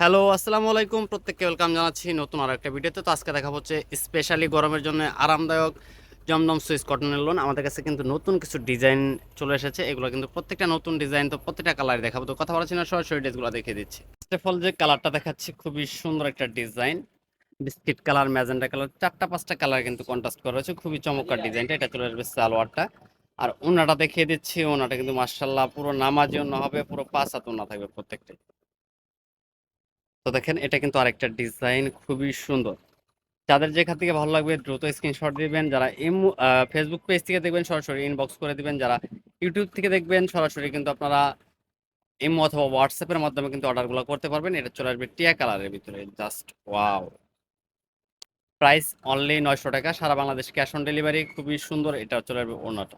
Hello, আসসালামু আলাইকুম। প্রত্যেককে ওয়েলকাম জানাচ্ছি নতুন আরো একটা ভিডিওতে। তো আজকে দেখাবো হচ্ছে স্পেশালি গরমের জন্য আরামদায়ক জমজম সুইস কটনের লোন। আমাদের কাছে কিন্তু নতুন কিছু ডিজাইন চলে এসেছে। এগুলো কিন্তু প্রত্যেকটা নতুন ডিজাইন, তো প্রত্যেকটা কালার দেখাবো। তো কথা বলাচ্ছি না, সরাসরি ড্রেসগুলো দেখিয়ে দিচ্ছি। ফার্স্ট অফ অল যে কালারটা দেখাচ্ছি খুবই সুন্দর একটা design, biscuit colour, magenta colour, চারটা পাঁচটা কালার কিন্তু কন্ট্রাস্ট করা হয়েছে। খুবই চমৎকার ডিজাইনটা। এটা চলে আসবে সালোয়ারটা। আর ওনাটা দেখিয়ে দিচ্ছি। ওনাটা কিন্তু মার্শাল্লাহ পুরো নামাজি ওনা হবে, পুরো পাঁচ হাত ওনা থাকবে প্রত্যেকটাই। তো দেখেন এটা কিন্তু আরেকটা ডিজাইন, খুবই সুন্দর। যাদের যেখান থেকে ভালো লাগবে দ্রুত স্ক্রিনশট দিবেন। যারা ফেসবুক পেজ থেকে দেখবেন সরাসরি ইনবক্স করে দিবেন। যারা ইউটিউব থেকে দেখবেন সরাসরি কিন্তু আপনারা ইমো অথবা হোয়াটসঅ্যাপের মাধ্যমে কিন্তু অর্ডারগুলো করতে পারবেন। এটা চলে আসবে টিয়া কালারের ভিতরে, জাস্ট ওয়াও। প্রাইস অনলি 900 টাকা, সারা বাংলাদেশ ক্যাশ অন ডেলিভারি। খুবই সুন্দর। এটা চলে আসবে ওড়নাটা,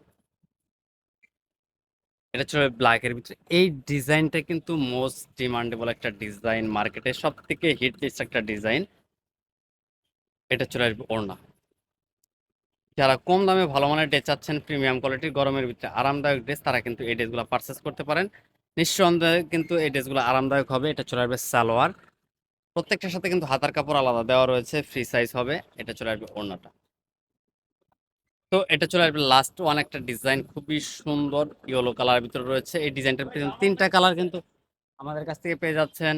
এটা চলে ব্ল্যাকের ভিতরে। এই ডিজাইনটা কিন্তু মোস্ট ডিমান্ডেবল একটা ডিজাইন, মার্কেটে সব থেকে হিট লিস্ট একটা ডিজাইন। এটা চলে আসবে ওড়না। যারা কম দামে ভালো মানের ড্রেস চাচ্ছেন, প্রিমিয়াম কোয়ালিটির গরমের ভিতরে আরামদায়ক ড্রেস, তারা কিন্তু এই ড্রেসগুলো পারচেস করতে পারেন। নিঃসন্দেহে কিন্তু এই ড্রেসগুলো আরামদায়ক হবে। এটা চলে আসবে সালোয়ার। প্রত্যেকটার সাথে কিন্তু হাতার কাপড় আলাদা দেওয়া রয়েছে, ফ্রি সাইজ হবে। এটা চলে আসবে ওড়নাটা। তো এটা চলে আসবে লাস্ট ওয়ান একটা ডিজাইন, খুবই সুন্দর ইয়েলো কালারের ভিতরে রয়েছে। এই ডিজাইনটার ভিতরে তিনটা কালার কিন্তু আমাদের কাছ থেকে পেয়ে যাচ্ছেন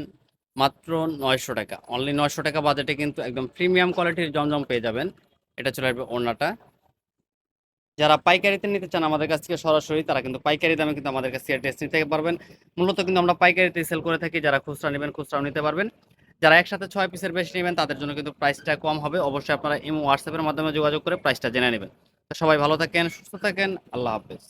মাত্র 900 টাকা। অনলি 900 টাকা বাজেটে কিন্তু একদম প্রিমিয়াম কোয়ালিটির জমজম পেয়ে যাবেন। এটা চলে আসবে ওড়নাটা। যারা পাইকারিতে নিতে চান আমাদের কাছ থেকে সরাসরি, তারা কিন্তু পাইকারি দামে কিন্তু আমাদের কাছ থেকে ড্রেস নিতে পারবেন। মূলত কিন্তু আমরা পাইকারিতে সেল করে থাকি। যারা খুচরা নেবেন খুচরাও নিতে পারবেন। যারা একসাথে 6 পিসের বেশি নেবেন তাদের জন্য কিন্তু প্রাইসটা কম হবে। অবশ্যই আপনারা ইমো হোয়াটসঅ্যাপের মাধ্যমে যোগাযোগ করে প্রাইসটা জেনে নেবেন। তো সবাই ভালো থাকেন, সুস্থ থাকেন, আল্লাহ হাফেজ।